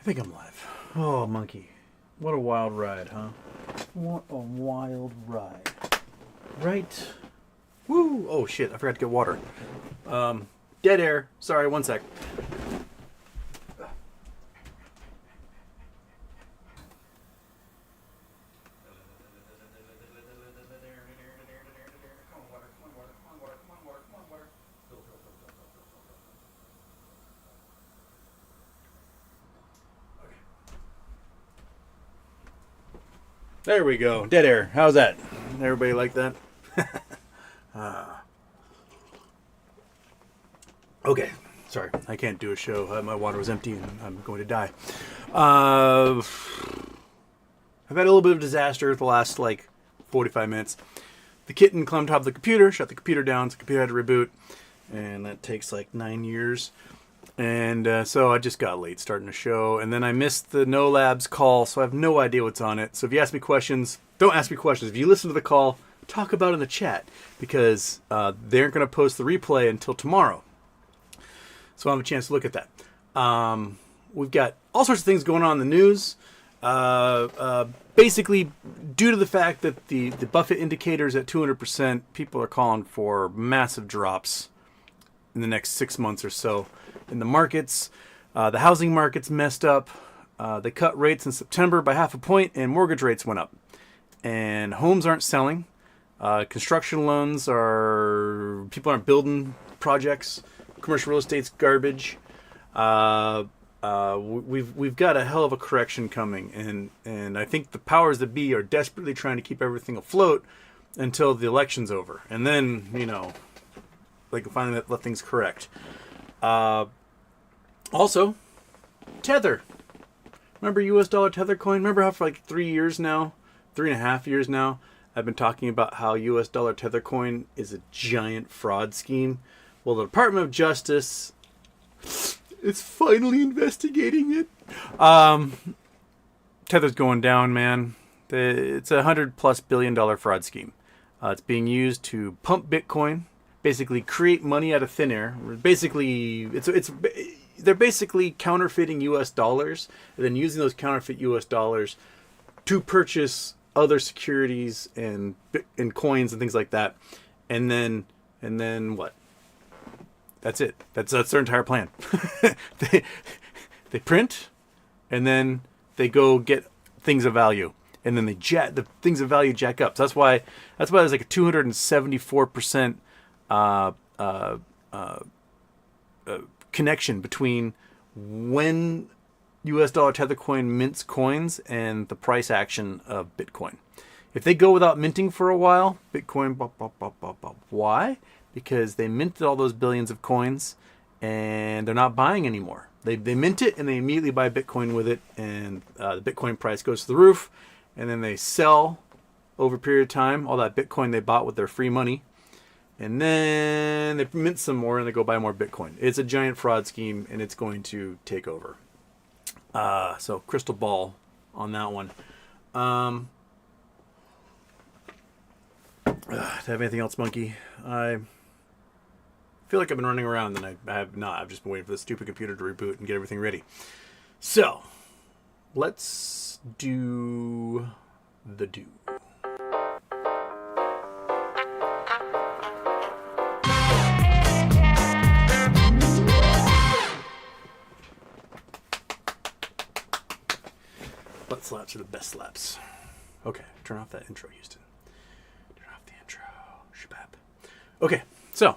I think I'm live. Oh, monkey. What a wild ride, huh? What a wild ride. Right? Woo! Oh, shit. I forgot to get water. Dead air. Sorry, one sec. There we go. Dead air. How's that? Everybody like that? Okay. Sorry. I can't do a show. My water was empty and I'm going to die. I've had a little bit of disaster the last, 45 minutes. The kitten climbed on top of the computer, shut the computer down, so the computer had to reboot. And that takes 9 years. And so I just got late starting the show. And then I missed the KnowLabs call, so I have no idea what's on it. So if you ask me questions, don't ask me questions. If you listen to the call, talk about it in the chat. Because they aren't going to post the replay until tomorrow. So I'll have a chance to look at that. We've got all sorts of things going on in the news. Basically, due to the fact that the Buffett indicator is at 200%, people are calling for massive drops in the next 6 months or so in the markets. The housing market's messed up. They cut rates in September by 0.5 point, and mortgage rates went up. And homes aren't selling. Construction loans are... People aren't building projects. Commercial real estate's garbage. We've got a hell of a correction coming, and I think the powers that be are desperately trying to keep everything afloat until the election's over, and then they can finally let things correct. Also, tether. Remember U.S. dollar tether coin? Remember how for 3 years now, 3.5 years now, I've been talking about how U.S. dollar tether coin is a giant fraud scheme? Well, the Department of Justice is finally investigating it. Tether's going down, man. It's a $100+ billion fraud scheme. It's being used to pump Bitcoin, basically create money out of thin air. Basically, they're basically counterfeiting U.S. dollars and then using those counterfeit U.S. dollars to purchase other securities and coins and things like that. And then what? That's it. That's their entire plan. They print, and then they go get things of value, and then the things of value jack up. So that's why there's a 274% connection between when U.S. dollar tether coin mints coins and the price action of Bitcoin. If they go without minting for a while, Bitcoin bop, bop, bop, bop, bop. Why? Because they minted all those billions of coins and they're not buying anymore. They mint it and they immediately buy Bitcoin with it, and the Bitcoin price goes to the roof, and then they sell over a period of time all that Bitcoin they bought with their free money, and then they mint some more and they go buy more Bitcoin. It's a giant fraud scheme, and it's going to take over. So crystal ball on that one. Do I have anything else, monkey? I feel like I've been running around, and I have not. I've just been waiting for the stupid computer to reboot and get everything ready. So, let's do the do. Butt slaps are the best slaps. Okay, turn off that intro, Houston. Turn off the intro. Shabab. Okay, so...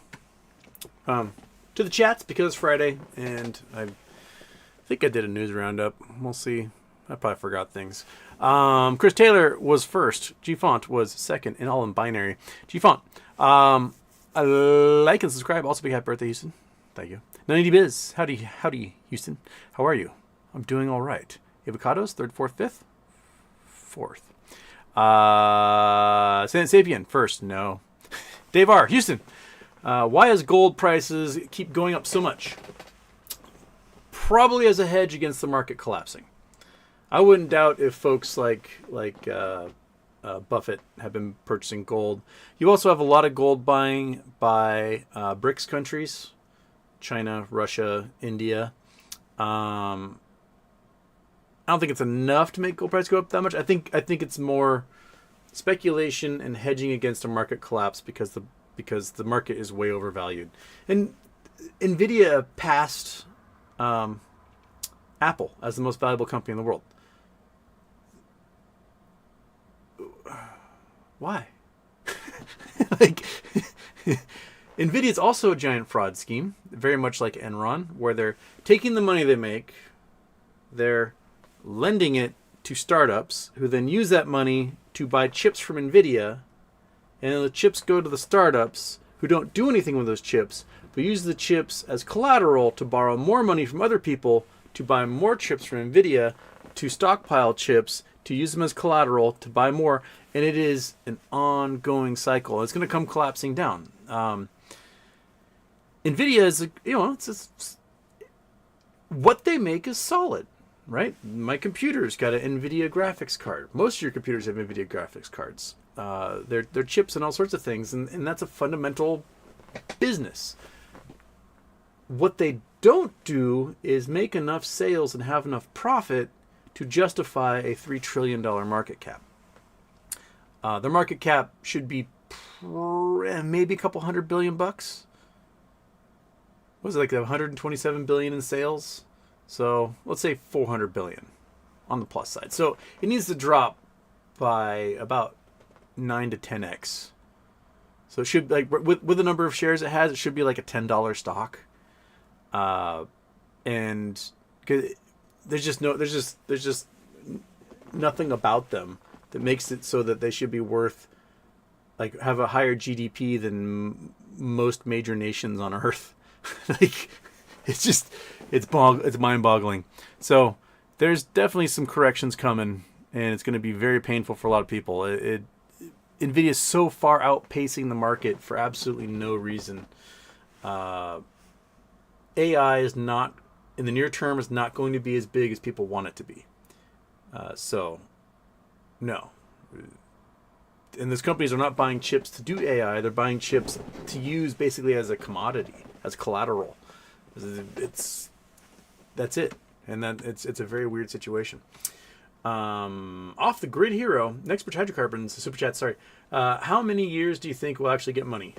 to the chats, because it's Friday, and I think I did a news roundup. We'll see. I probably forgot things. Chris Taylor was first. G-Font was second, and all in binary. G-Font. I like and subscribe. Also, big happy birthday, Houston. Thank you. 90 Biz. Howdy, Houston. How are you? I'm doing all right. Avocados, 3rd, 4th, 5th? 4th. San Sapien, first. No. Dave R. Houston. Why does gold prices keep going up so much? Probably as a hedge against the market collapsing. I wouldn't doubt if folks like Buffett have been purchasing gold. You also have a lot of gold buying by BRICS countries, China, Russia, India. I don't think it's enough to make gold price go up that much. I think it's more speculation and hedging against a market collapse because the market is way overvalued. And nvidia passed Apple as the most valuable company in the world. Why? Like, nvidia is also a giant fraud scheme, very much like Enron, where they're taking the money they make, they're lending it to startups who then use that money to buy chips from nvidia, and then the chips go to the startups who don't do anything with those chips, but use the chips as collateral to borrow more money from other people to buy more chips from nvidia, to stockpile chips, to use them as collateral to buy more, and it is an ongoing cycle. It's going to come collapsing down. nvidia is, it's what they make is solid, right? My computer's got an nvidia graphics card. Most of your computers have nvidia graphics cards. They're chips and all sorts of things, and that's a fundamental business. What they don't do is make enough sales and have enough profit to justify a $3 trillion market cap. Their market cap should be maybe a couple $100 billion bucks. What was it, like 127 billion in sales? So let's say 400 billion on the plus side. So it needs to drop by about 9 to 10x. So it should, like, with the number of shares it has, it should be like a $10 stock. And there's just nothing about them that makes it so that they should be worth, like, have a higher GDP than most major nations on Earth. Like, it's mind-boggling. So there's definitely some corrections coming, and it's going to be very painful for a lot of people. NVIDIA is so far outpacing the market for absolutely no reason. AI is not, in the near term, is not going to be as big as people want it to be. So, no. And those companies are not buying chips to do AI. They're buying chips to use basically as a commodity, as collateral. That's it. And it's a very weird situation. Off the grid hero, Nextbridge hydrocarbons, super chat, sorry. How many years do you think we'll actually get money?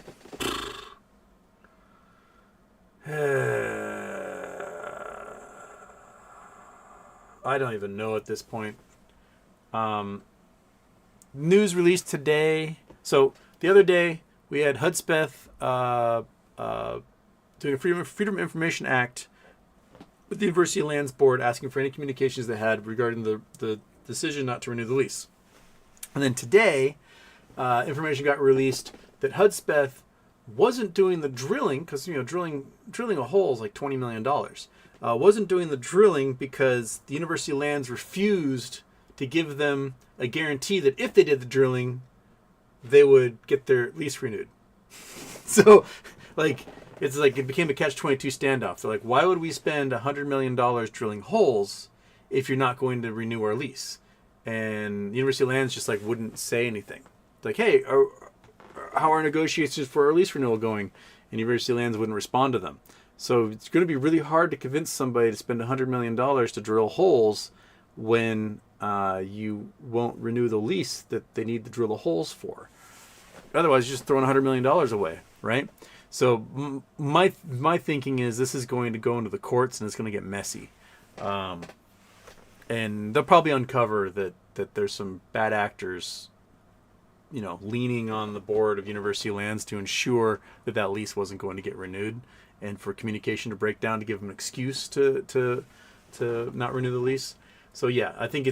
I don't even know at this point. News released today. So the other day we had Hudspeth doing a Freedom of Information Act with the University of Lands Board, asking for any communications they had regarding the decision not to renew the lease. And then today, information got released that Hudspeth wasn't doing the drilling, because drilling a hole is like $20 million. Wasn't doing the drilling because the University of Lands refused to give them a guarantee that if they did the drilling, they would get their lease renewed. So, like, it's like it became a catch-22 standoff. They're like, why would we spend $100 million drilling holes if you're not going to renew our lease? And the University of Lands just like wouldn't say anything. It's like, hey, how are negotiations for our lease renewal going? And University of Lands wouldn't respond to them. So it's going to be really hard to convince somebody to spend $100 million to drill holes when you won't renew the lease that they need to drill the holes for. Otherwise, you're just throwing $100 million away, right? So my thinking is this is going to go into the courts and it's going to get messy. And they'll probably uncover that there's some bad actors, leaning on the board of University of Lands to ensure that lease wasn't going to get renewed, and for communication to break down to give them an excuse to not renew the lease. So yeah, I think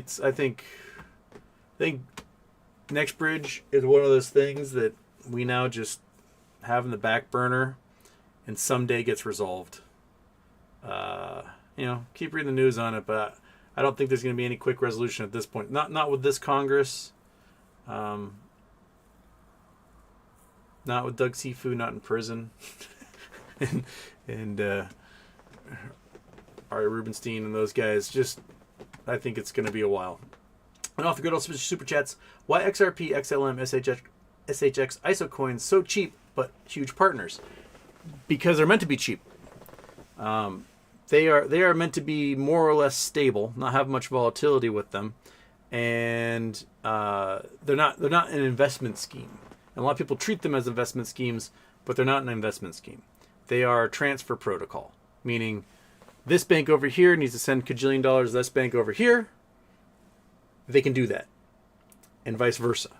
Nextbridge is one of those things that we now just have in the back burner and someday gets resolved. Keep reading the news on it, but I don't think there's going to be any quick resolution at this point. Not with this Congress. Not with Doug Sifu, not in prison. and Ari Rubenstein and those guys. Just, I think it's going to be a while. And off the good old super chats, why XRP, XLM, SHX, ISO coins so cheap but huge partners? Because they're meant to be cheap. they are meant to be more or less stable, not have much volatility with them, and they're not an investment scheme. And a lot of people treat them as investment schemes, but they're not an investment scheme. They are a transfer protocol, meaning this bank over here needs to send $1 kajillion to this bank over here. They can do that, and vice versa.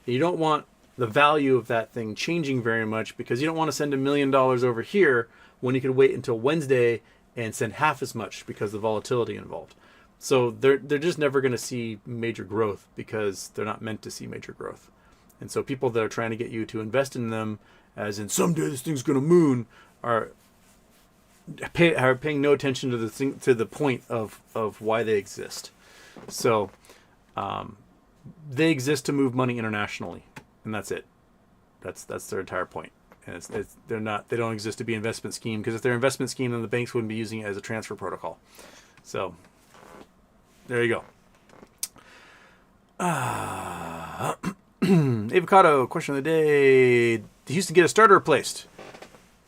And you don't want the value of that thing changing very much, because you don't want to send $1 million over here when you could wait until Wednesday and send half as much because of the volatility involved. So they're just never going to see major growth, because they're not meant to see major growth. And so people that are trying to get you to invest in them, as in someday this thing's going to moon, are paying no attention to the thing, to the point of why they exist. So they exist to move money internationally, and that's it. That's their entire point. And they don't exist to be an investment scheme, because if they're an investment scheme, then the banks wouldn't be using it as a transfer protocol. So there you go. Avocado question of the day: did Houston get a starter replaced?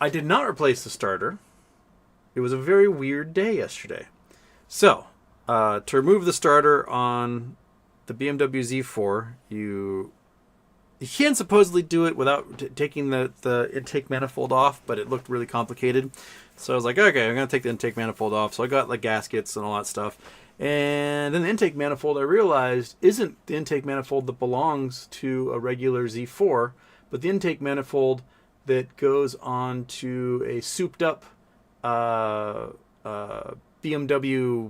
I did not replace the starter. It was a very weird day yesterday. So to remove the starter on the BMW Z4, you can supposedly do it without taking the intake manifold off, but it looked really complicated. So I was like, okay, I'm going to take the intake manifold off. So I got like gaskets and all that stuff. And then the intake manifold, I realized, isn't the intake manifold that belongs to a regular Z4, but the intake manifold that goes on to a souped up BMW,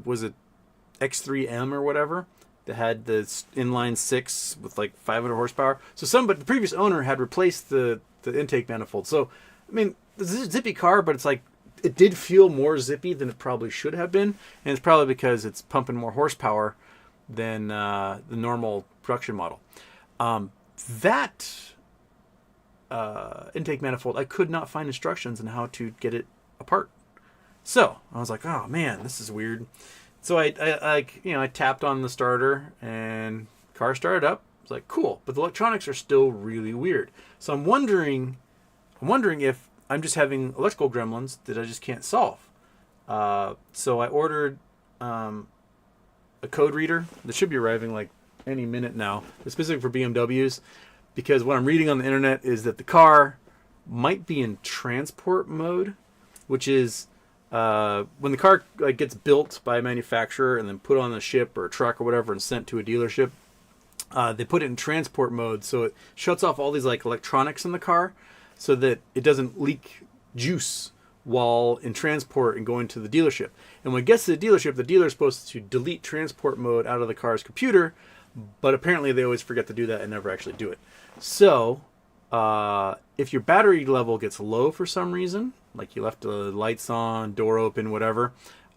was it X3M or whatever, that had the inline 6 with like 500 horsepower. So the previous owner had replaced the intake manifold. So, I mean, this is a zippy car, but it's like, it did feel more zippy than it probably should have been. And it's probably because it's pumping more horsepower than the normal production model. That intake manifold, I could not find instructions on how to get it apart. So I was like, oh man, this is weird. So I tapped on the starter and car started up. It's like, cool, but the electronics are still really weird. So I'm wondering if I'm just having electrical gremlins that I just can't solve. So I ordered a code reader that should be arriving like any minute now. It's specific for BMWs, because what I'm reading on the internet is that the car might be in transport mode, which is when the car gets built by a manufacturer and then put on a ship or a truck or whatever and sent to a dealership. They put it in transport mode, so it shuts off all these like electronics in the car, so that it doesn't leak juice while in transport and going to the dealership. And when it gets to the dealership, the dealer is supposed to delete transport mode out of the car's computer, but apparently they always forget to do that and never actually do it. So if your battery level gets low for some reason, like you left the lights on, door open, whatever,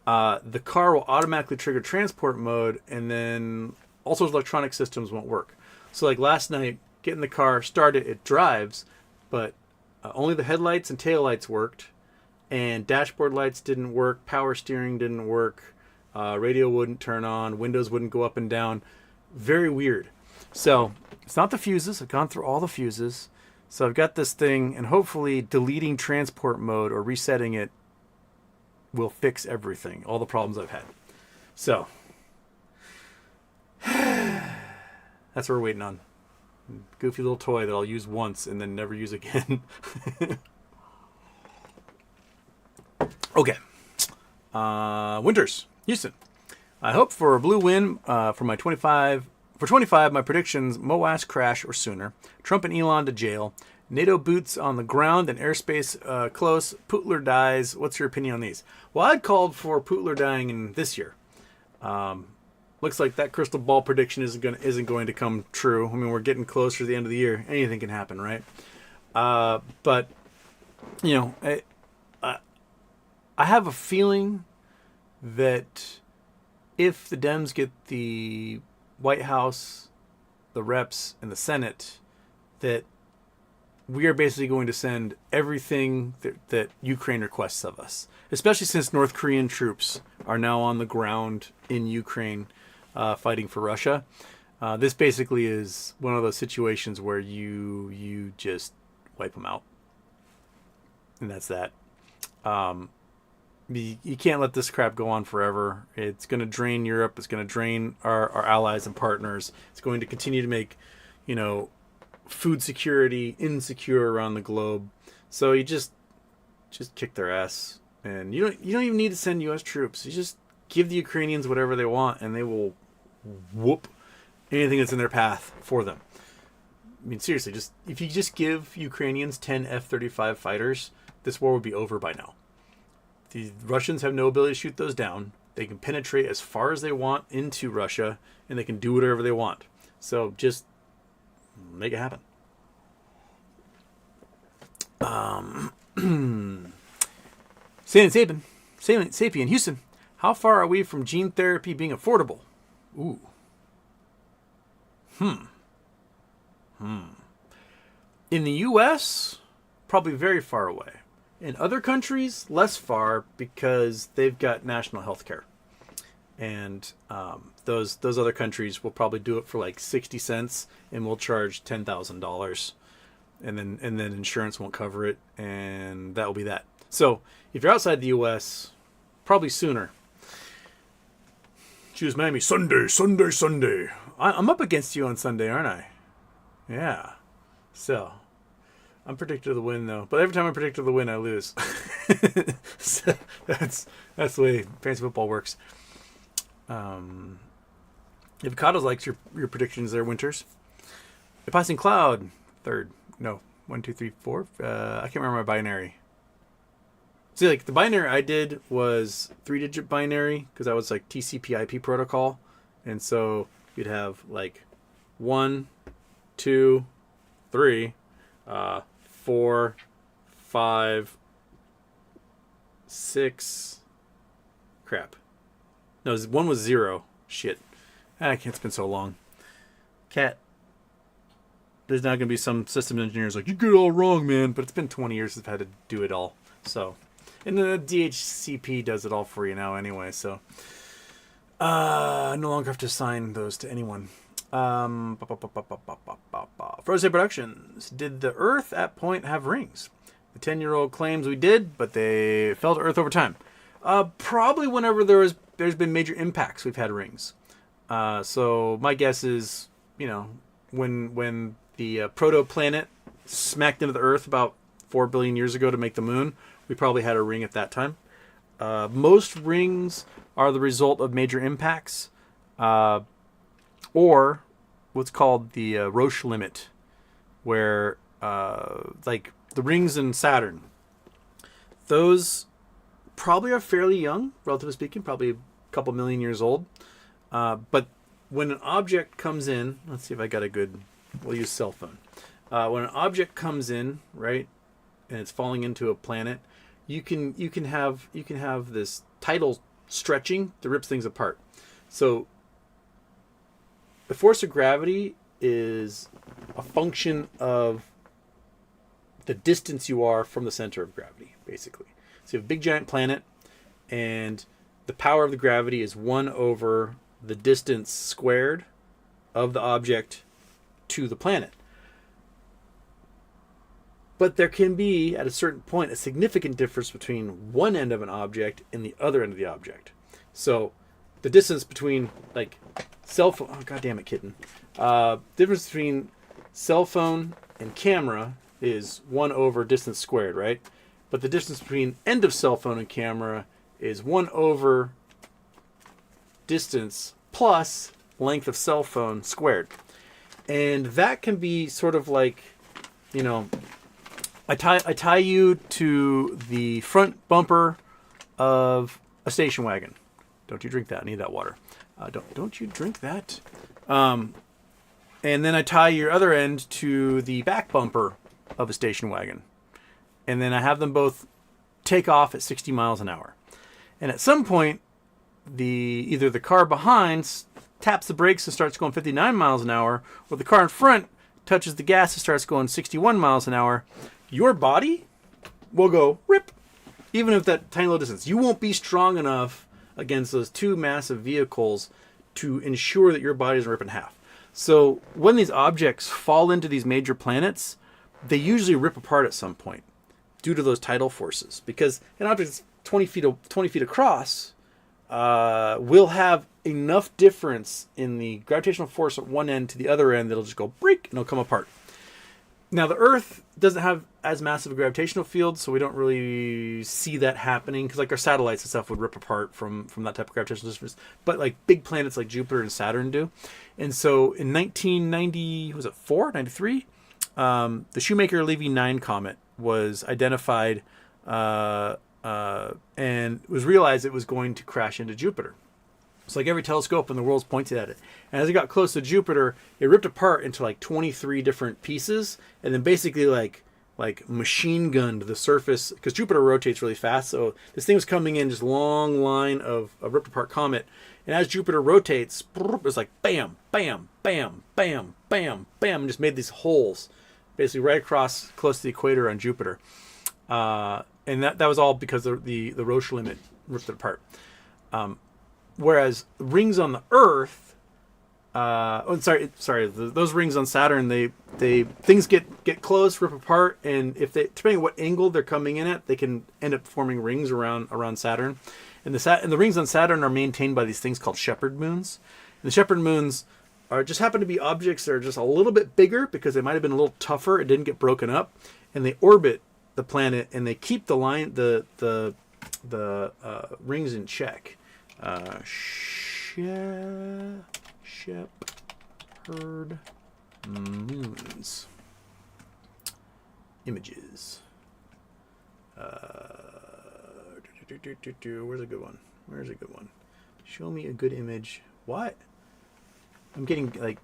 the car will automatically trigger transport mode, and then all sorts of electronic systems won't work. So like last night, getting the car started, it drives, but only the headlights and taillights worked, and dashboard lights didn't work, power steering didn't work, radio wouldn't turn on, windows wouldn't go up and down. Very weird. So it's not the fuses. I've gone through all the fuses. So I've got this thing, and hopefully deleting transport mode or resetting it will fix everything, all the problems I've had. So that's what we're waiting on. Goofy little toy that I'll use once and then never use again. Okay. Winters, Houston. I hope for a blue win for my 25. For 25, my predictions: MOAS crash or sooner. Trump and Elon to jail. NATO boots on the ground and airspace close. Putler dies. What's your opinion on these? Well, I'd called for Putler dying in this year. Looks like that crystal ball prediction isn't going to come true. I mean, we're getting closer to the end of the year. Anything can happen, right? But you know, I have a feeling that if the Dems get the White House, the Reps, and the Senate, that we are basically going to send everything that Ukraine requests of us, especially since North Korean troops are now on the ground in Ukraine fighting for Russia. This basically is one of those situations where you just wipe them out. And that's that. You can't let this crap go on forever. It's going to drain Europe. It's going to drain our allies and partners. It's going to continue to make, food security insecure around the globe. So you just kick their ass, and you don't even need to send U.S. troops. You just give the Ukrainians whatever they want, and they will whoop anything that's in their path for them. I mean, seriously, if you just give Ukrainians 10 F-35 fighters, this war would be over by now. The Russians have no ability to shoot those down. They can penetrate as far as they want into Russia, and they can do whatever they want. So just make it happen. Sapien, Houston. How far are we from gene therapy being affordable? Ooh. In the U.S., probably very far away. In other countries, less far because they've got national health care. And those other countries will probably do it for like 60 cents and will charge $10,000. And then insurance won't cover it, and that will be that. So if you're outside the U.S., probably sooner. Choose Miami. Sunday. I'm up against you on Sunday, aren't I? Yeah. So I'm predicted to win, though. But every time I'm predicted to win, I lose. So that's the way fantasy football works. Avocados likes your predictions there, Winters. The Passing Cloud, third. No, 1, 2, 3, 4. I can't remember my binary. See, like the binary I did was 3-digit binary because that was like TCP/IP protocol, and so you'd have like 1, 2, 3, 4, 5, 6. Crap. No, 1 was 0. Shit. It's been so long. Cat. There's now going to be some systems engineers like, you get it all wrong, man. But it's been 20 years since I've had to do it all. So, and the DHCP does it all for you now anyway. So, no longer have to assign those to anyone. Frozen Productions. Did the Earth at Point have rings? The 10-year-old claims we did, but they fell to Earth over time. Probably whenever there's been major impacts, we've had rings. So my guess is, when the protoplanet smacked into the Earth about 4 billion years ago to make the moon, we probably had a ring at that time. Most rings are the result of major impacts, or what's called the Roche limit, where like the rings in Saturn, those probably are fairly young, relatively speaking, probably a couple million years old. But when an object comes in, let's see if I got a good, we'll use cell phone. When an object comes in, right, and it's falling into a planet, you can have this tidal stretching that rips things apart. So the force of gravity is a function of the distance you are from the center of gravity, basically. So you have a big giant planet, and the power of the gravity is 1 over the distance squared of the object to the planet. But there can be, at a certain point, a significant difference between one end of an object and the other end of the object. So the distance between, like, cell phone... Oh, God damn it, kitten. Difference between cell phone and camera is 1 over distance squared, right? But the distance between end of cell phone and camera is 1 over distance plus length of cell phone squared. And that can be sort of like, I tie you to the front bumper of a station wagon. Don't you drink that. I need that water. Don't you drink that. And then I tie your other end to the back bumper of a station wagon. And then I have them both take off at 60 miles an hour. And at some point, either the car behind taps the brakes and starts going 59 miles an hour, or the car in front touches the gas and starts going 61 miles an hour. Your body will go rip, even if that tiny little distance. You won't be strong enough against those two massive vehicles to ensure that your body doesn't rip in half. So when these objects fall into these major planets, they usually rip apart at some point due to those tidal forces, because an object is 20 feet across will have enough difference in the gravitational force at one end to the other end that'll just go break and it'll come apart. Now, the Earth doesn't have as massive a gravitational field, so we don't really see that happening, because like our satellites and stuff would rip apart from that type of gravitational distance. But like big planets like Jupiter and Saturn do. And so in 1990, was it 93? The Shoemaker-Levy 9 comet was identified and it was realized it was going to crash into Jupiter. So like every telescope in the world's pointed at it. And as it got close to Jupiter, it ripped apart into like 23 different pieces, and then basically like machine gunned the surface, because Jupiter rotates really fast. So this thing was coming in just long line of a ripped apart comet. And as Jupiter rotates, it was like bam, bam, bam, bam, bam, bam, and just made these holes basically right across close to the equator on Jupiter. And that was all because the Roche limit ripped it apart. Whereas rings on the Earth, those rings on Saturn, they things get close, rip apart, and if they, depending on what angle they're coming in at, they can end up forming rings around Saturn. And the rings on Saturn are maintained by these things called shepherd moons. And the shepherd moons just happen to be objects that are just a little bit bigger because they might have been a little tougher. It didn't get broken up, and they orbit the planet and they keep the rings in check. Shepherd moons images. Where's a good one? Show me a good image. What? I'm getting like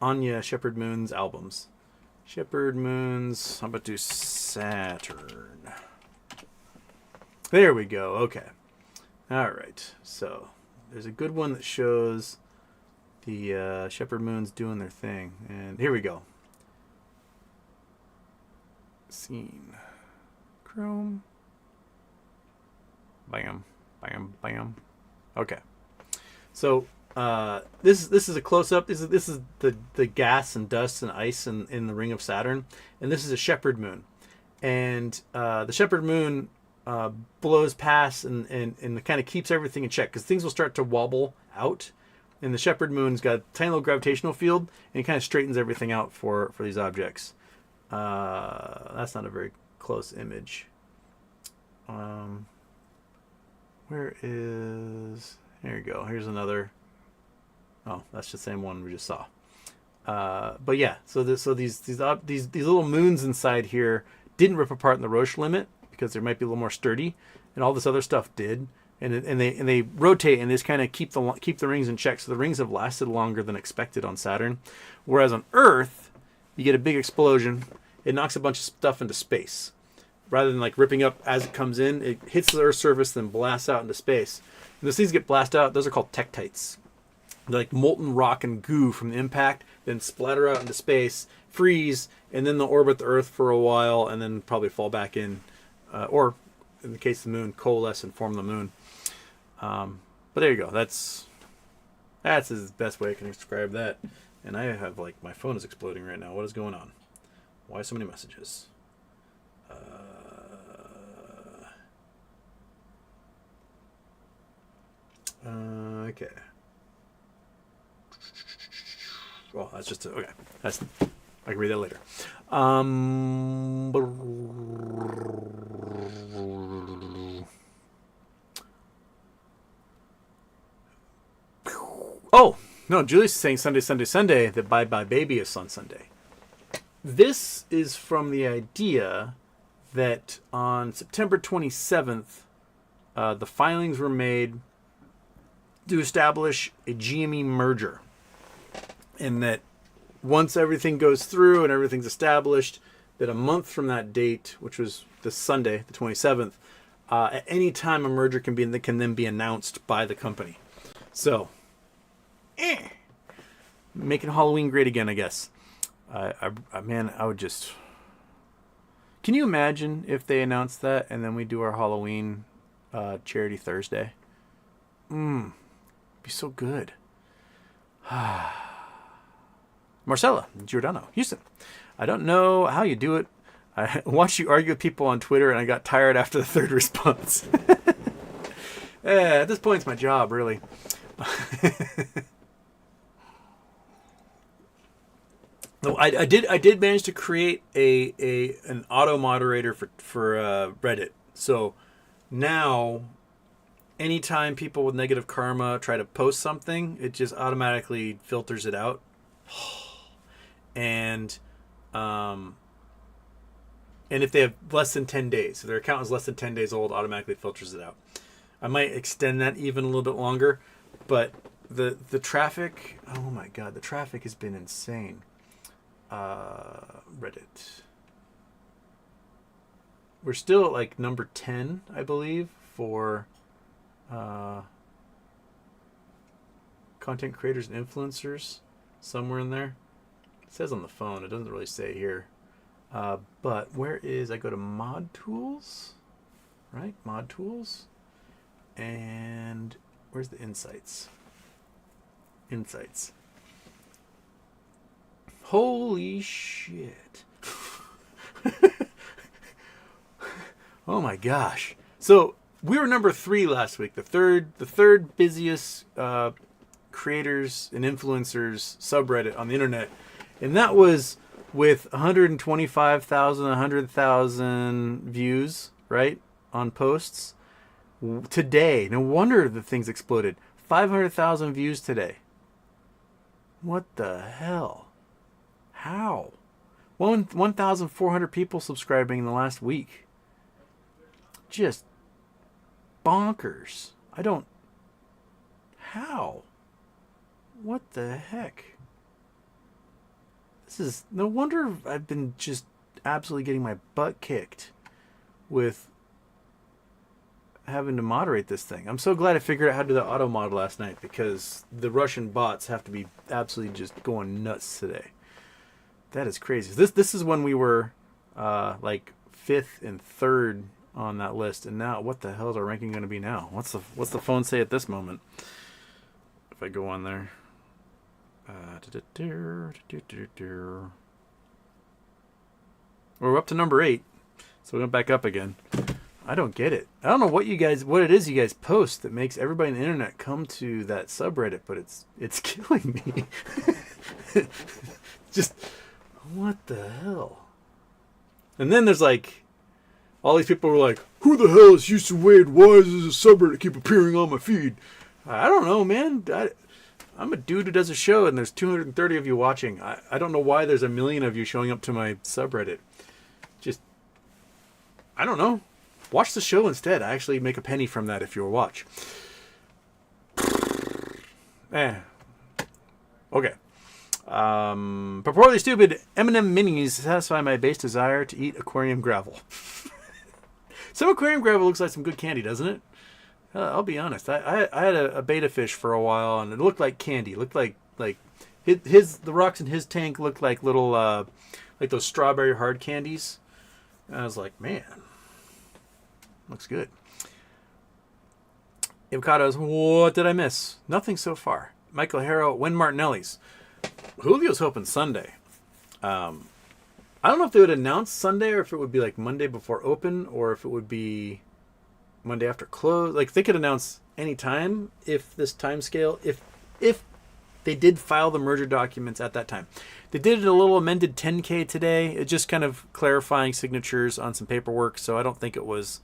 Anya Shepherd Moon's albums. Shepherd Moons. I'm about to do Saturn. There we go. Okay. All right. So there's a good one that shows the Shepherd Moons doing their thing. And here we go. Scene. Chrome. Bam. Bam. Bam. Okay. So this is a close-up. This is the gas and dust and ice in the ring of Saturn. And this is a Shepherd Moon. And the Shepherd Moon blows past and kind of keeps everything in check, because things will start to wobble out, and the Shepherd Moon's got a tiny little gravitational field, and it kind of straightens everything out for these objects. That's not a very close image. There you go. Here's another. Oh, that's the same one we just saw. But yeah, so these little moons inside here didn't rip apart in the Roche limit, because they might be a little more sturdy, and all this other stuff did, and they rotate, and they just kind of keep the rings in check. So the rings have lasted longer than expected on Saturn, whereas on Earth, you get a big explosion, it knocks a bunch of stuff into space, rather than like ripping up as it comes in. It hits the Earth's surface, then blasts out into space. And those things get blasted out. Those are called tektites. They're like molten rock and goo from the impact, then splatter out into space, freeze, and then they'll orbit the Earth for a while, and then probably fall back in. Or, in the case of the moon, coalesce and form the moon. But there you go. That's the best way I can describe that. And I have, like, my phone is exploding right now. What is going on? Why so many messages? Okay. Well, that's just okay. I can read that later. Oh no, Julie's saying Sunday that Bye Bye Baby is on Sunday. This is from the idea that on September 27th, the filings were made to establish a GME merger. And that once everything goes through and everything's established, that a month from that date, which was this Sunday, the 27th, at any time a merger can then be announced by the company. So, making Halloween great again, I guess. Man, I would just... Can you imagine if they announced that and then we do our Halloween charity Thursday? It'd be so good. Marcella, Giordano, Houston. I don't know how you do it. I watched you argue with people on Twitter, and I got tired after the third response. At this point, it's my job, really. No, I did manage to create an auto moderator for Reddit. So now, anytime people with negative karma try to post something, it just automatically filters it out. And if they have less than 10 days, if their account is less than 10 days old, automatically filters it out. I might extend that even a little bit longer, but the traffic, oh my god, the traffic has been insane. Reddit. We're still at like number 10, I believe, for content creators and influencers, somewhere in there. It says on the phone, it doesn't really say here. But where is, I go to mod tools, right? Mod tools. And where's the insights? Insights. Holy shit. Oh my gosh. So we were number 3 last week, the third busiest creators and influencers subreddit on the internet. And that was with 125,000, 100,000 views, right, on posts. Today, no wonder the things exploded. 500,000 views today. What the hell? How? 1,400 people subscribing in the last week. Just bonkers. How? What the heck? This is, no wonder I've been just absolutely getting my butt kicked with having to moderate this thing. I'm so glad I figured out how to do the auto mod last night, because the Russian bots have to be absolutely just going nuts today. That is crazy. This is when we were like 5th and 3rd on that list, and now what the hell is our ranking going to be now? What's the phone say at this moment? If I go on there, we're up to number 8, so we went back up again. I don't get it. I don't know what it is you guys post that makes everybody on the internet come to that subreddit, but it's killing me. Just what the hell? And then there's like all these people were like, "Who the hell is Houston Wade? Why is this a subreddit keep appearing on my feed?" I don't know, man. I'm a dude who does a show, and there's 230 of you watching. I don't know why there's a million of you showing up to my subreddit. Just, I don't know. Watch the show instead. I actually make a penny from that if you watch. Okay. Purportedly stupid M&M minis satisfy my base desire to eat aquarium gravel. Some aquarium gravel looks like some good candy, doesn't it? I'll be honest. I had a betta fish for a while, and it looked like candy. It looked like the rocks in his tank looked like little like those strawberry hard candies. And I was like, man, looks good. Avocados, what did I miss? Nothing so far. Michael Harrow, Win Martinelli's. Julio's hoping Sunday. I don't know if they would announce Sunday, or if it would be like Monday before open, or if it would be Monday after close. Like, they could announce any time if this time scale, if they did file the merger documents at that time. They did a little amended 10K today. It just kind of clarifying signatures on some paperwork, so I don't think it was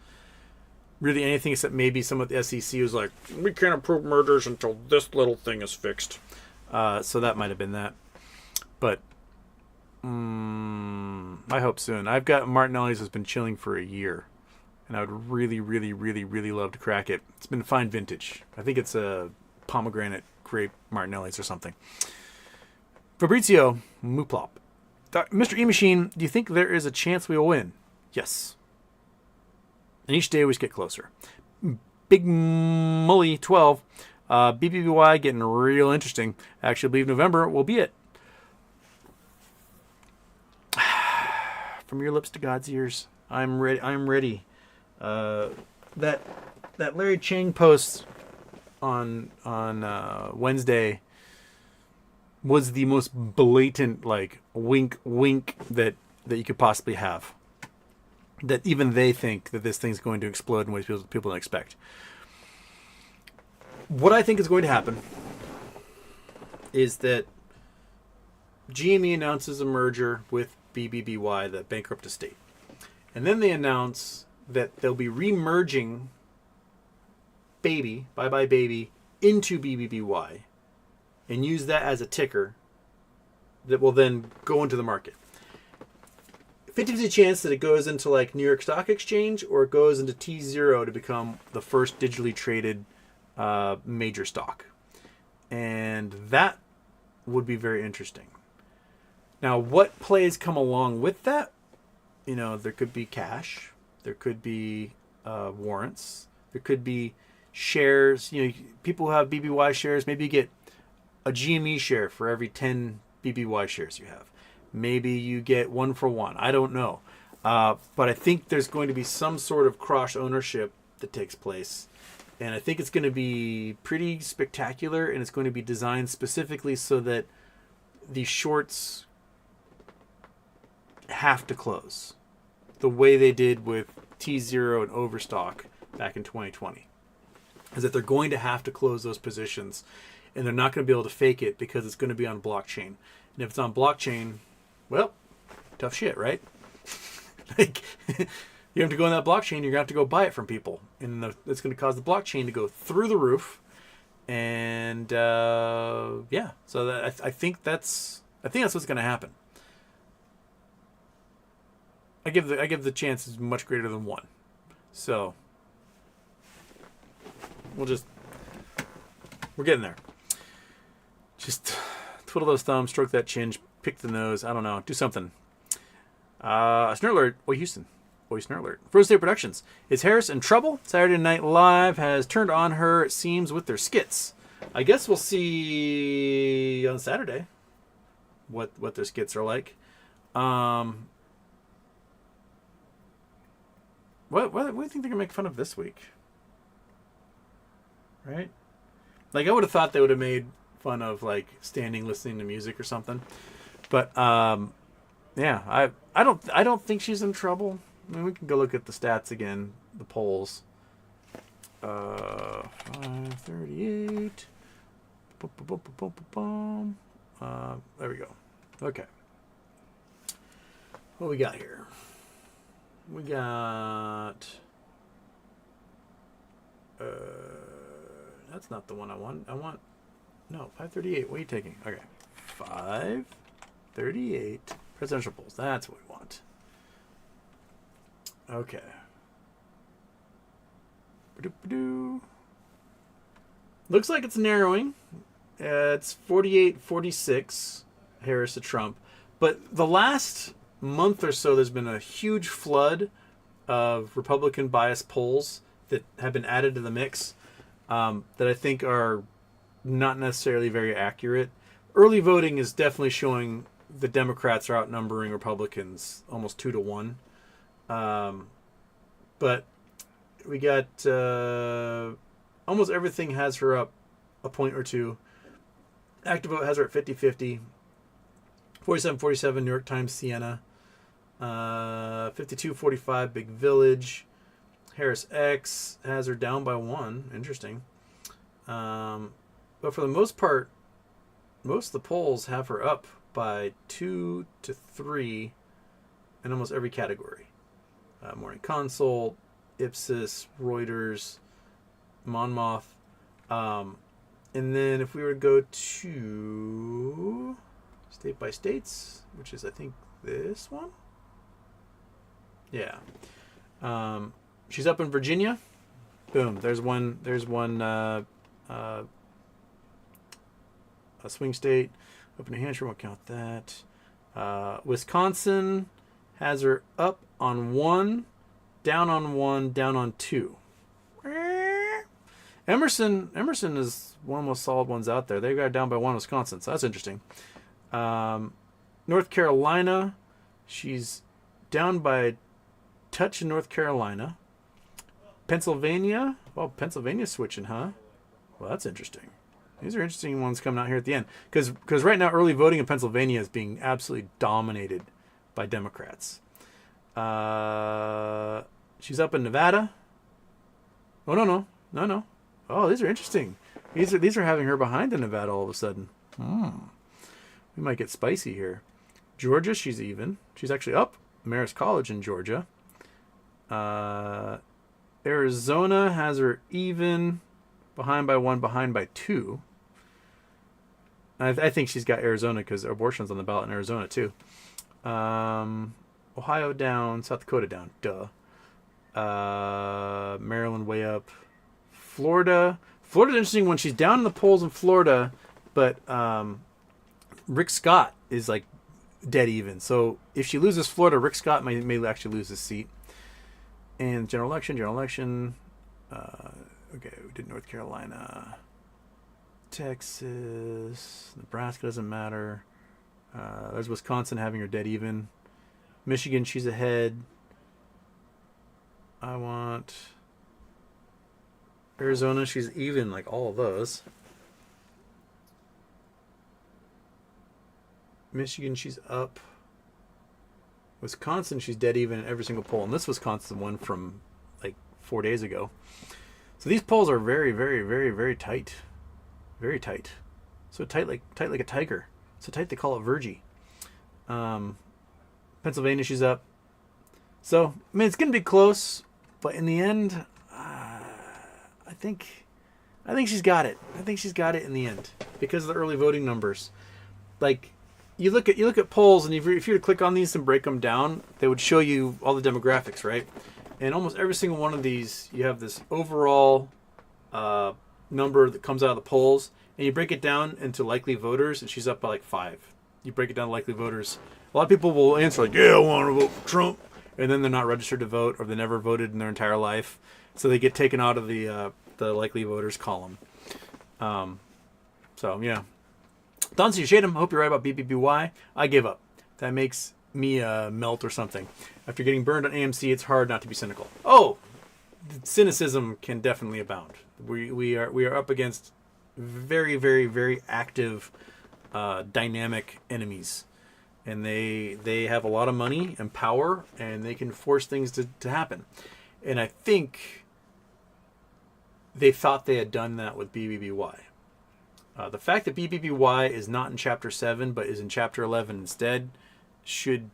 really anything except maybe some of the SEC was like, we can't approve mergers until this little thing is fixed. So that might have been that. But I hope soon. I've got Martinelli's has been chilling for a year, and I would really, really, really, really love to crack it. It's been fine vintage. I think it's a pomegranate grape Martinelli's or something. Fabrizio Muplop. Mr. E-Machine, do you think there is a chance we will win? Yes. And each day we just get closer. Big Mully 12. BBBY getting real interesting. I actually believe November will be it. From your lips to God's ears. I'm ready. I'm ready. That Larry Chang post on Wednesday was the most blatant, like, wink that you could possibly have. that even they think that this thing's going to explode in ways people don't expect. What I think is going to happen is that GME announces a merger with BBBY, the bankrupt estate. And then they announce that they'll be remerging Baby, Bye Bye Baby, into BBBY and use that as a ticker that will then go into the market. 50-50 chance that it goes into like New York Stock Exchange or it goes into T0 to become the first digitally traded major stock. And that would be very interesting. Now, what plays come along with that? You know, there could be cash. There could be warrants. There could be shares. You know, people who have BBY shares, maybe you get a GME share for every 10 BBY shares you have. Maybe you get 1 for 1. I don't know. But I think there's going to be some sort of cross ownership that takes place. And I think it's going to be pretty spectacular, and it's going to be designed specifically so that the shorts have to close the way they did with T0 and Overstock back in 2020. Is that they're going to have to close those positions, and they're not going to be able to fake it because it's going to be on blockchain. And if it's on blockchain, well, tough shit, right? Like, you have to go on that blockchain, you're going to have to go buy it from people. And it's going to cause the blockchain to go through the roof. And, yeah. So that, I think that's what's going to happen. I give the chances much greater than 1. So, we're getting there. Just twiddle those thumbs, stroke that chin, pick the nose. I don't know. Do something. Snort alert. Oi, Houston. Oi, snort alert. Frozen State Productions. Is Harris in trouble? Saturday Night Live has turned on her, it seems, with their skits. I guess we'll see on Saturday what their skits are like. What do you think they're gonna make fun of this week? Right? Like, I would have thought they would have made fun of like standing listening to music or something. But yeah, I don't think she's in trouble. I mean, we can go look at the stats again, the polls. 538. There we go. Okay. What we got here? We got that's not the one I want. No, 538. What are you taking? Okay. 538 presidential polls. That's what we want. Okay. Looks like it's narrowing. It's 48-46 Harris to Trump. But the last month or so, there's been a huge flood of Republican biased polls that have been added to the mix that I think are not necessarily very accurate. Early voting is definitely showing the Democrats are outnumbering Republicans almost 2-1. But we got almost everything has her up a point or two. Active Vote has her at 50-50. 47-47 New York Times Siena. 52-45 Big Village. Harris X has her down by 1. Interesting. But for the most part, most of the polls have her up by 2 to 3 in almost every category. Morning Consult, Ipsos, Reuters, Monmouth. And then if we were to go to state by states, which is I think this one. Yeah. She's up in Virginia. Boom. There's one a swing state. Up in New Hampshire, won't count that. Wisconsin has her up on 1, down on 1, down on 2. Emerson is one of the most solid ones out there. They got down by 1 Wisconsin, so that's interesting. North Carolina, she's down by a touch in North Carolina. Pennsylvania, well, Pennsylvania's switching, huh? Well, that's interesting. These are interesting ones coming out here at the end. Because right now, early voting in Pennsylvania is being absolutely dominated by Democrats. She's up in Nevada. Oh, no. Oh, these are interesting. These are having her behind in Nevada all of a sudden. We might get spicy here. Georgia, she's even. She's actually up. Marist College in Georgia. Arizona has her even. Behind by 1, behind by 2. I think she's got Arizona because abortion's on the ballot in Arizona too. Ohio down. South Dakota down. Duh. Maryland way up. Florida's an interesting one. She's down in the polls in Florida, but Rick Scott is like dead even. So if she loses Florida, Rick Scott may actually lose his seat. And general election. Okay, we did North Carolina. Texas. Nebraska doesn't matter. There's Wisconsin having her dead even. Michigan, she's ahead. I want Arizona, she's even like all of those. Michigan, she's up. Wisconsin, she's dead even in every single poll. And this Wisconsin one from like 4 days ago. So these polls are very, very, very, very tight. Very tight. So tight like a tiger. So tight they call it Virgie. Pennsylvania, she's up. So, I mean, it's going to be close. But in the end, I think she's got it. I think she's got it in the end because of the early voting numbers. Like, you look at polls, and if you were to click on these and break them down, they would show you all the demographics, right? And almost every single one of these, you have this overall number that comes out of the polls, and you break it down into likely voters, and she's up by like 5. You break it down to likely voters. A lot of people will answer like, yeah, I want to vote for Trump, and then they're not registered to vote, or they never voted in their entire life, so they get taken out of the likely voters column. So yeah. Don C. Shadem, hope you're right about BBBY. I give up. That makes me melt or something. After getting burned on AMC, it's hard not to be cynical. Oh, cynicism can definitely abound. We are up against very, very, very active, dynamic enemies, and they have a lot of money and power, and they can force things to happen. And I think they thought they had done that with BBBY. The fact that BBBY is not in Chapter 7 but is in Chapter 11 instead should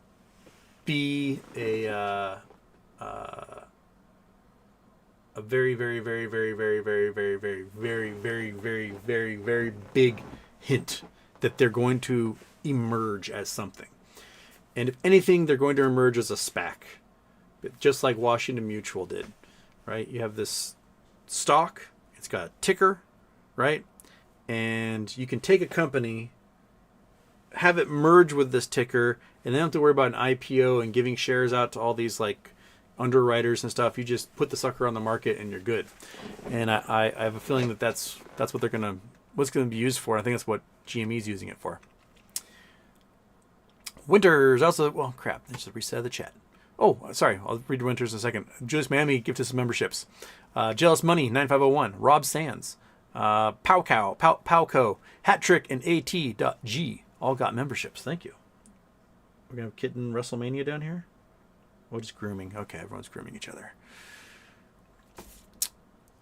be a very, very, very, very, very, very, very, very, very, very, very, very, very big hint that they're going to emerge as something. And if anything, they're going to emerge as a SPAC, just like Washington Mutual did, right? You have this stock, it's got a ticker, right? And you can take a company, have it merge with this ticker, and they don't have to worry about an IPO and giving shares out to all these like underwriters and stuff. You just put the sucker on the market and you're good. And I have a feeling that that's what what's going to be used for. I think that's what GME is using it for. Winters also, well, crap. There's a reset of the chat. Oh, sorry. I'll read Winters in a second. Julius Miami gifted some memberships. Jealous Money 9501, Rob Sands, Powco, Hat Trick, and AT.G all got memberships. Thank you. We're gonna have Kitten WrestleMania down here. Or just grooming. Okay, everyone's grooming each other.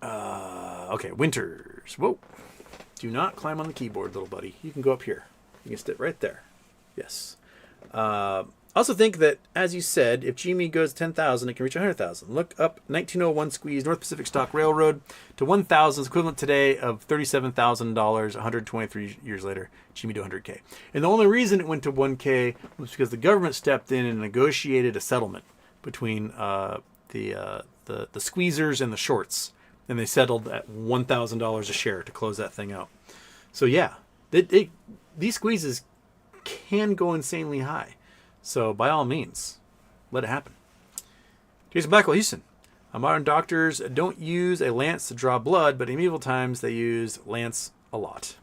Okay, Winters. Whoa. Do not climb on the keyboard, little buddy. You can go up here. You can sit right there. Yes. I also think that, as you said, if GME goes 10,000, it can reach 100,000. Look up 1901 squeeze North Pacific Stock Railroad to 1,000, equivalent today of $37,000, 123 years later, GME to 100K. And the only reason it went to 1K was because the government stepped in and negotiated a settlement between the squeezers and the shorts, and they settled at $1,000 a share to close that thing out. So yeah, these squeezes can go insanely high. So by all means, let it happen. Jason Blackwell, Houston. Modern doctors don't use a lance to draw blood, but in medieval times they used lance a lot.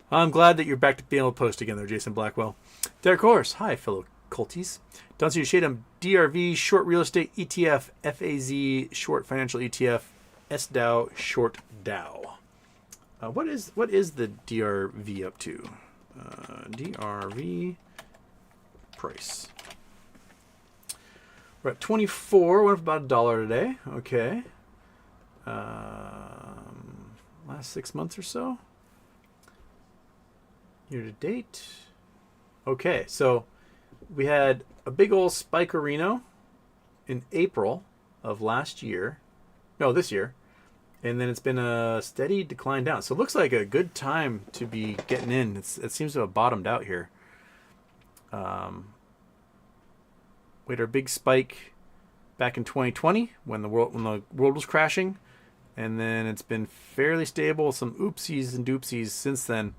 I'm glad that you're back to being able to post again there, Jason Blackwell. Derek Horse, hi, fellow culties. Don't see you shade them. DRV, short real estate ETF, FAZ, short financial ETF, SDAO, short DAO. What is the DRV up to? DRV price. We're at 24. Went up about $1 today. Okay. Last 6 months or so. Year to date. Okay, so we had a big old spike-a-reno in April of last year. No, this year. And then it's been a steady decline down. So it looks like a good time to be getting in. It seems to have bottomed out here. We had our big spike back in 2020 when the world was crashing. And then it's been fairly stable, some oopsies and doopsies since then.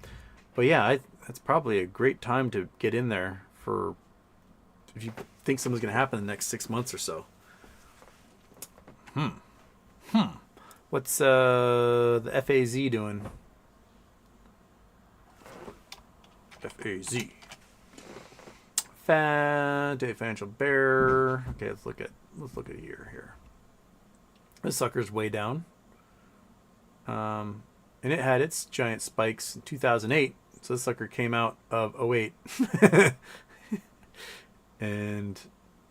But yeah, that's probably a great time to get in there for if you think something's going to happen in the next 6 months or so. What's the FAZ doing? FAZ. Day financial bear. Okay, let's look at a year here. This sucker's way down. And it had its giant spikes in 2008. So this sucker came out of '08. And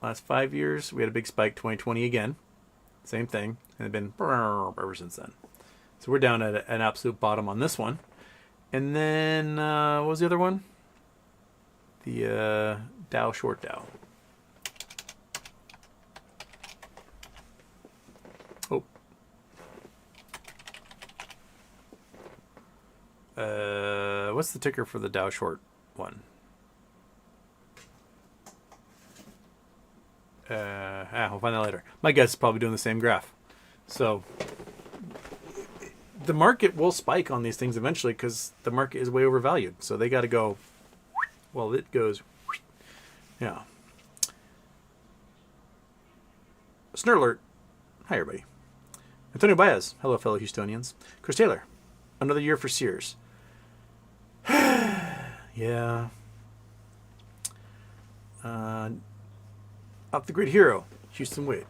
last 5 years, we had a big spike, 2020 again. Same thing. And it's been ever since then. So we're down at an absolute bottom on this one. And then, what was the other one? The Dow short Dow. What's the ticker for the Dow short one? We'll find that later. My guess is probably doing the same graph. So the market will spike on these things eventually because the market is way overvalued. So they got to go. Well, it goes. Yeah. Snur alert. Hi, everybody. Antonio Baez. Hello, fellow Houstonians. Chris Taylor. Another year for Sears. Yeah. Off the grid hero. Houston Wade.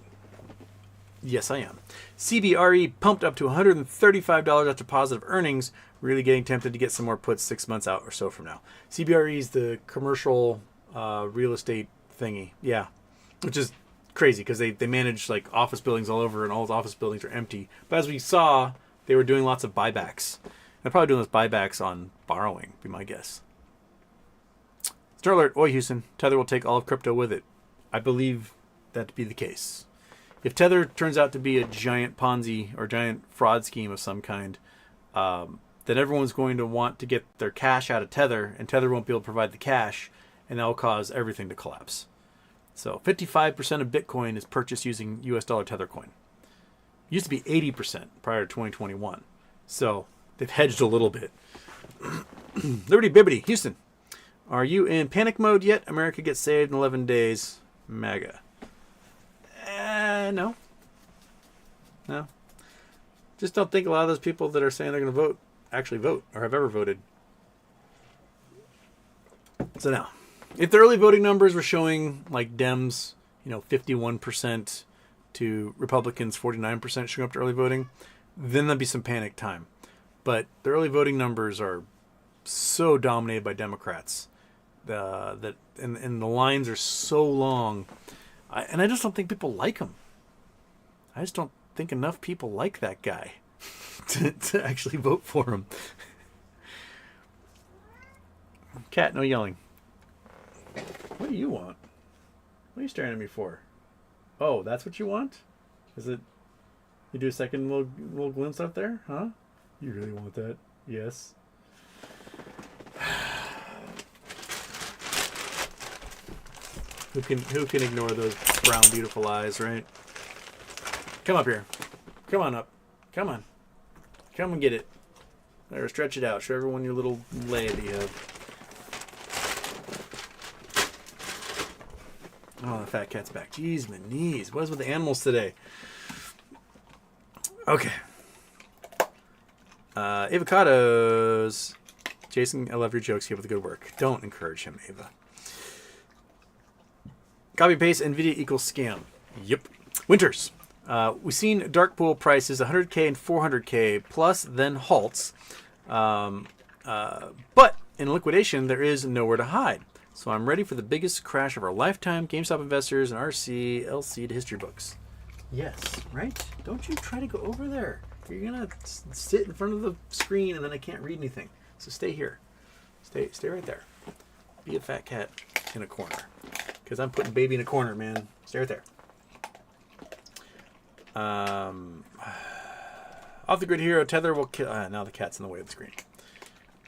Yes, I am. CBRE pumped up to $135 after positive earnings. Really getting tempted to get some more puts 6 months out or so from now. CBRE is the commercial real estate thingy. Yeah. Which is crazy because they manage like office buildings all over and all those office buildings are empty. But as we saw, they were doing lots of buybacks. They're probably doing those buybacks on borrowing, be my guess. Star alert, oi Houston, Tether will take all of crypto with it. I believe that to be the case. If Tether turns out to be a giant Ponzi or giant fraud scheme of some kind, then everyone's going to want to get their cash out of Tether, and Tether won't be able to provide the cash, and that will cause everything to collapse. So 55% of Bitcoin is purchased using US dollar Tether coin. It used to be 80% prior to 2021. So they've hedged a little bit. Liberty Bibbity, Houston. Are you in panic mode yet? America gets saved in 11 days. MAGA. No. No. Just don't think a lot of those people that are saying they're going to vote actually vote or have ever voted. So now, if the early voting numbers were showing like Dems, 51% to Republicans, 49% showing up to early voting, then there'd be some panic time. But the early voting numbers are so dominated by Democrats that and the lines are so long. And I just don't think people like him. I just don't think enough people like that guy to actually vote for him. Cat, no yelling. What do you want? What are you staring at me for? Oh, that's what you want? Is it? You do a second little glimpse up there, huh? You really want that? Yes. Who can ignore those brown beautiful eyes, right? Come up here. Come on up. Come on. Come and get it. There, stretch it out. Show everyone your little lay that you have. Oh, the fat cat's back. Jeez, my knees. What is with the animals today? Okay. Avocados. Jason, I love your jokes. Keep up the good work. Don't encourage him, Ava. Copy paste. Nvidia equals scam. Yep. Winters. We've seen dark pool prices 100K and 400K plus, then halts. But in liquidation, there is nowhere to hide. So I'm ready for the biggest crash of our lifetime. GameStop investors and RC, LC to history books. Yes, right? Don't you try to go over there. You're going to sit in front of the screen and then I can't read anything. So stay here. Stay right there. Be a fat cat in a corner. Because I'm putting baby in a corner, man. Stay right there. Off the grid hero, tether will kill. Now the cat's in the way of the screen.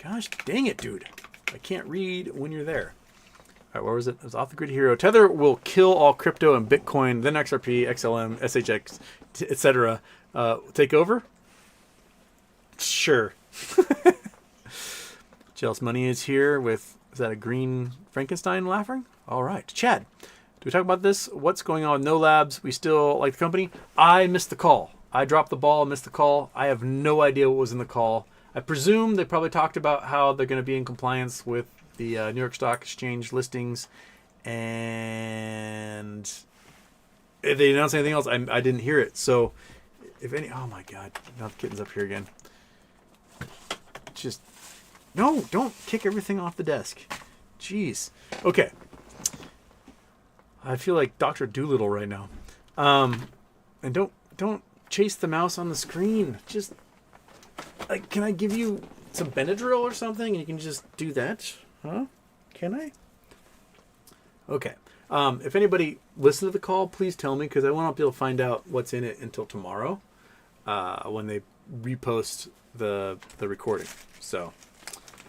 Gosh dang it, dude. I can't read when you're there. All right, where was it? It was off the grid hero. Tether will kill all crypto and Bitcoin, then XRP, XLM, SHX, etc. Take over? Sure. Jealous Money is here with, is that a green Frankenstein laughing? All right. Chad, do we talk about this? What's going on with KnowLabs? We still like the company? I missed the call. I dropped the ball, missed the call. I have no idea what was in the call. I presume they probably talked about how they're going to be in compliance with the New York Stock Exchange listings. And if they announced anything else, I didn't hear it. So if any, oh my God, now the kitten's up here again. Just, no, don't kick everything off the desk. Jeez. Okay. I feel like Dr. Doolittle right now. And don't chase the mouse on the screen. Just, like, can I give you some Benadryl or something and you can just do that? Huh? Can I? Okay. If anybody listened to the call, please tell me because I won't be able to find out what's in it until tomorrow when they repost the recording. So,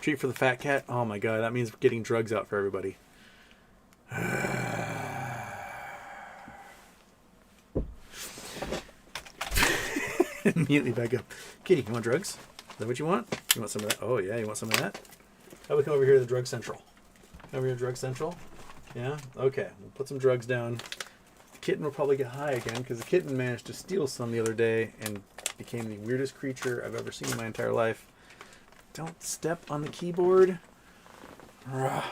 treat for the fat cat. Oh my God, that means getting drugs out for everybody. Immediately back up. Kitty, you want drugs? Is that what you want? You want some of that? Oh yeah, you want some of that? How about we come over here to the Drug Central? Come over here to Drug Central? Yeah? Okay. We'll put some drugs down. The kitten will probably get high again because the kitten managed to steal some the other day and became the weirdest creature I've ever seen in my entire life. Don't step on the keyboard. Rah.